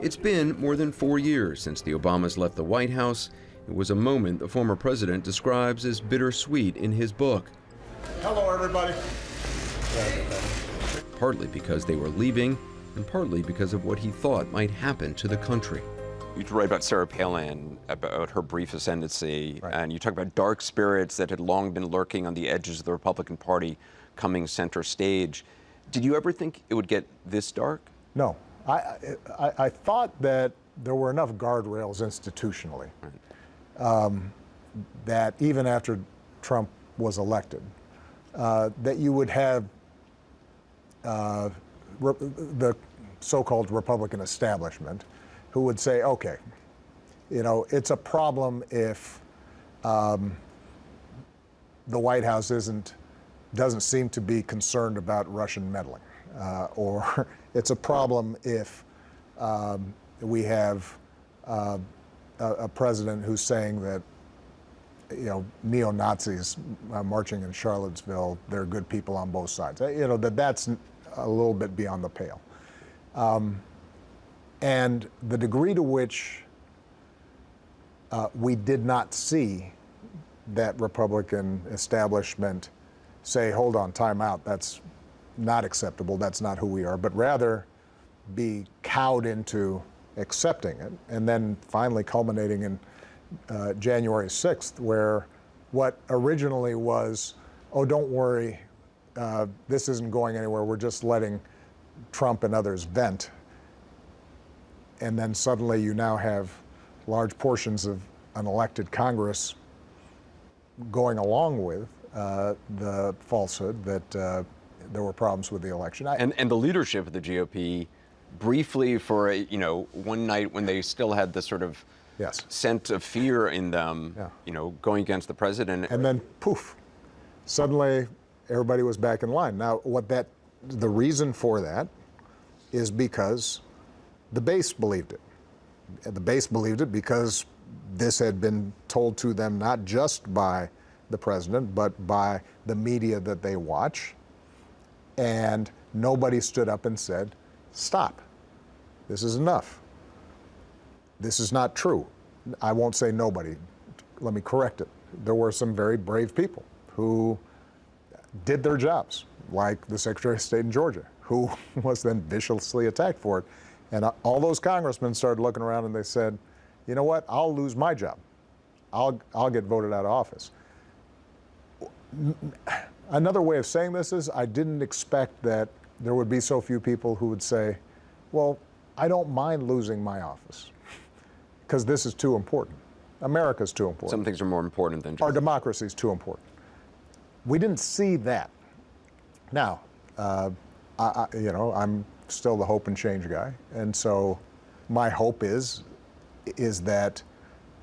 It's been more than 4 years since the Obamas left the White House. It was a moment the former president describes as bittersweet in his book. Hello, everybody. Partly because they were leaving, and partly because of what he thought might happen to the country. You write about Sarah Palin, about her brief ascendancy, Right. and you talk about dark spirits that had long been lurking on the edges of the Republican Party coming center stage. Did you ever think it would get this dark? No, I thought that there were enough guardrails institutionally that even after Trump was elected, that you would have the so-called Republican establishment who would say, okay, you know, it's a problem if the White House doesn't seem to be concerned about Russian meddling, or it's a problem if we have a president who's saying that, you know, neo-Nazis marching in Charlottesville, they're good people on both sides. You know, that's a little bit beyond the pale. And the degree to which we did not see that Republican establishment say, hold on, time out, that's not acceptable, that's not who we are, but rather be cowed into accepting it, and then finally culminating in January 6th, where what originally was, oh, don't worry, this isn't going anywhere, we're just letting Trump and others vent, and then suddenly you now have large portions of an elected Congress going along with the falsehood that there were problems with the election. And the leadership of the GOP, briefly for one night when they still had this sort of Yes. scent of fear in them, going against the president. And then poof, suddenly everybody was back in line. Now, the reason for that is because the base believed it. And the base believed it because this had been told to them not just by the president, but by the media that they watch. And nobody stood up and said, stop, this is enough. This is not true. I won't say nobody. Let me correct it. There were some very brave people who did their jobs, like the Secretary of State in Georgia, who was then viciously attacked for it. And all those congressmen started looking around and they said, you know what, I'll lose my job. I'll get voted out of office. Another way of saying this is I didn't expect that there would be so few people who would say, well, I don't mind losing my office because this is too important. America's too important. Some things are more important than just... Our democracy is too important. We didn't see that. Now, I'm still the hope and change guy, and so my hope is that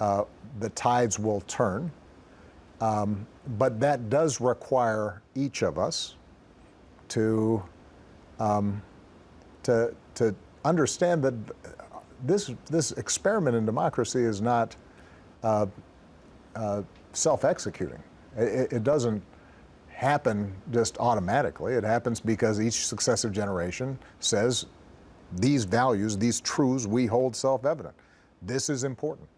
the tides will turn, but that does require each of us to understand that this experiment in democracy is not self-executing. It doesn't happen just automatically. It happens because each successive generation says these values, these truths we hold self-evident. This is important.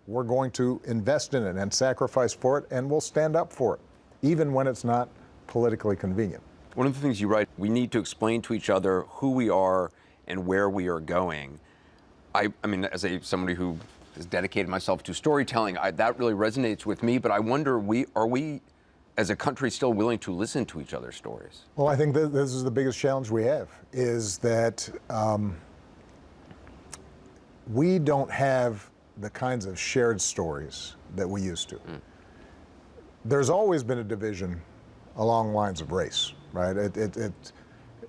We're going to invest in it and sacrifice for it, and we'll stand up for it, even when it's not politically convenient. One of the things you write, we need to explain to each other who we are and where we are going. I mean, as somebody who has dedicated myself to storytelling, that really resonates with me, but I wonder, are we as a country still willing to listen to each other's stories? Well, I think that this is the biggest challenge we have, is that we don't have the kinds of shared stories that we used to. There's always been a division along lines of race, right?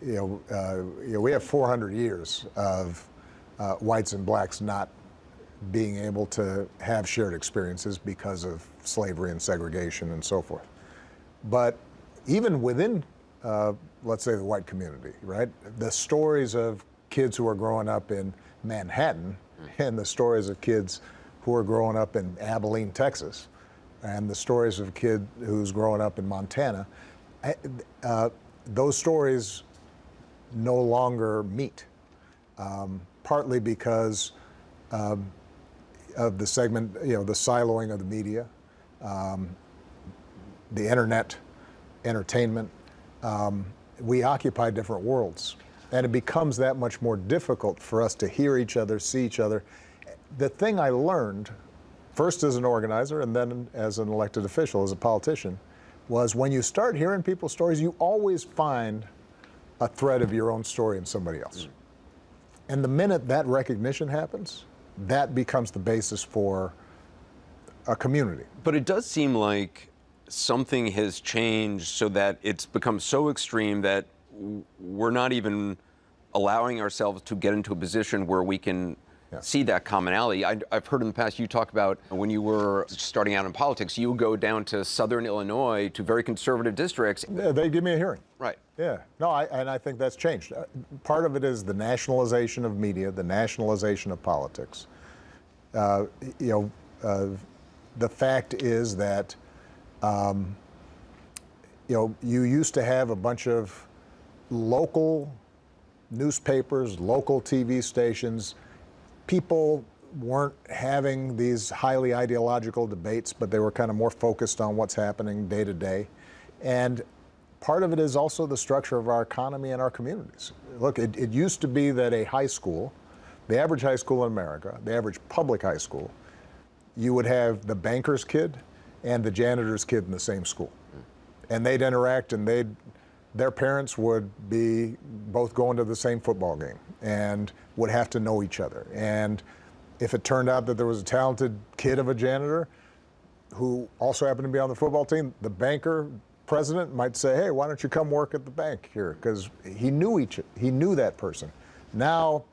We have 400 years of whites and blacks not being able to have shared experiences because of slavery and segregation and so forth. But even within, let's say, the white community, right? The stories of kids who are growing up in Manhattan and the stories of kids who are growing up in Abilene, Texas, and the stories of a kid who's growing up in Montana, those stories no longer meet. partly because of the segment, the siloing of the media, the internet, entertainment. We occupy different worlds, and it becomes that much more difficult for us to hear each other, see each other. The thing I learned, first as an organizer and then as an elected official, as a politician, was when you start hearing people's stories, you always find a thread of your own story in somebody else. And the minute that recognition happens, that becomes the basis for a community. But it does seem like something has changed so that it's become so extreme that we're not even allowing ourselves to get into a position where we can see that commonality. I've heard in the past you talk about when you were starting out in politics, you would go down to southern Illinois to very conservative districts. Yeah, they give me a hearing. Right. Yeah. No, and I think that's changed. Part of it is the nationalization of media, the nationalization of politics. The fact is that you used to have a bunch of local newspapers, local TV stations. People weren't having these highly ideological debates, but they were kind of more focused on what's happening day to day. And part of it is also the structure of our economy and our communities. Look, it used to be that a high school, the average high school in America, the average public high school, you would have the banker's kid and the janitor's kid in the same school. And they'd interact, and their parents would be both going to the same football game and would have to know each other. And if it turned out that there was a talented kid of a janitor who also happened to be on the football team, the banker president might say, hey, why don't you come work at the bank here? Because he knew that person. Now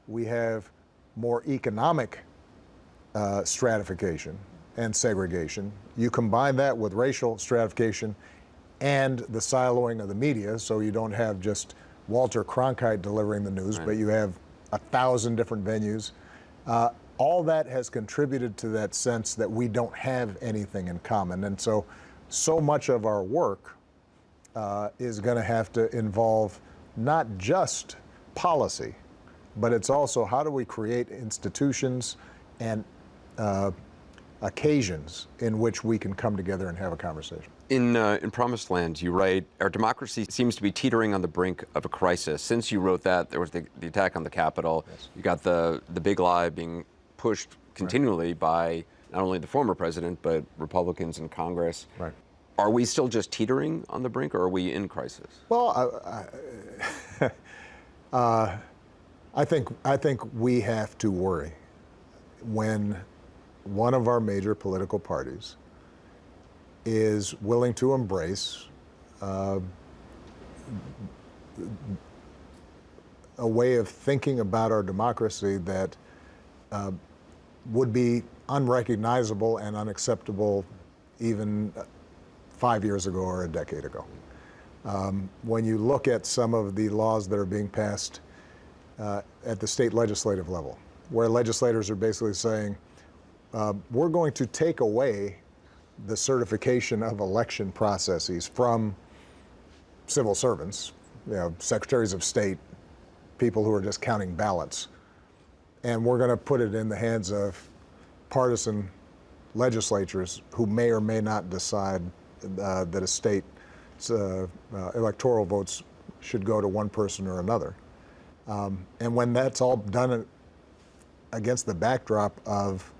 we have more economic stratification and segregation. You combine that with racial stratification and the siloing of the media, so you don't have just Walter Cronkite delivering the news, but you have 1,000 different venues. All that has contributed to that sense that we don't have anything in common. And so much of our work is going to have to involve not just policy, but it's also how do we create institutions and occasions in which we can come together and have a conversation. In Promised Land, you write, our democracy seems to be teetering on the brink of a crisis. Since you wrote that, there was the attack on the Capitol. Yes. You got the big lie being pushed continually by not only the former president, but Republicans in Congress. Right. Are we still just teetering on the brink, or are we in crisis? Well, I think we have to worry when one of our major political parties is willing to embrace a way of thinking about our democracy that would be unrecognizable and unacceptable even 5 years ago or a decade ago. When you look at some of the laws that are being passed at the state legislative level, where legislators are basically saying, we're going to take away the certification of election processes from civil servants, secretaries of state, people who are just counting ballots, and we're going to put it in the hands of partisan legislatures who may or may not decide that a state's electoral votes should go to one person or another. And when that's all done against the backdrop of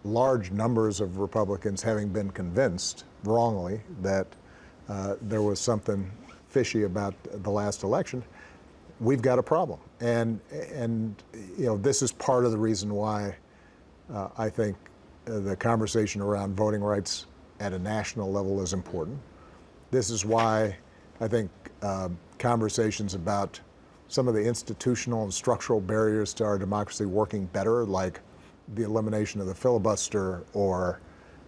large numbers of Republicans having been convinced wrongly that there was something fishy about the last election, we've got a problem. And this is part of the reason why I think the conversation around voting rights at a national level is important. This is why I think conversations about some of the institutional and structural barriers to our democracy working better, like the elimination of the filibuster or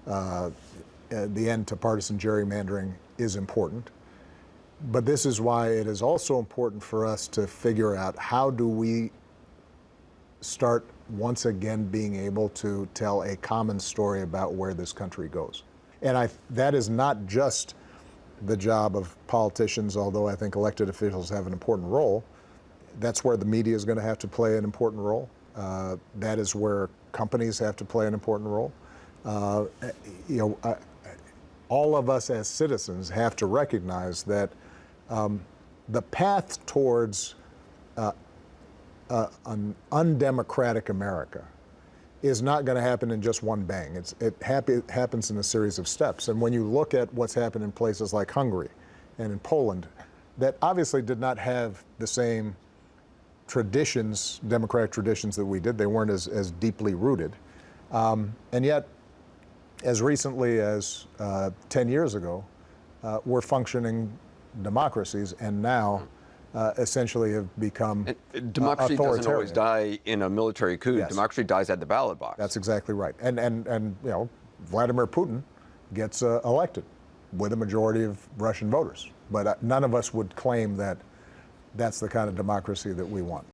the end to partisan gerrymandering, is important. But this is why it is also important for us to figure out how do we start once again being able to tell a common story about where this country goes. And that is not just the job of politicians, although I think elected officials have an important role. That's where the media is going to have to play an important role. That is where companies have to play an important role. All of us as citizens have to recognize that the path towards an undemocratic America is not going to happen in just one bang. It happens in a series of steps. And when you look at what's happened in places like Hungary and in Poland, that obviously did not have the same traditions, democratic traditions that we did. They weren't as deeply rooted. And yet, as recently as 10 years ago, we're functioning democracies, and now essentially have become democracy doesn't always authoritarian. die in a military coup. Yes. Democracy dies at the ballot box. That's exactly right. And Vladimir Putin gets elected with a majority of Russian voters. But none of us would claim that that's the kind of democracy that we want.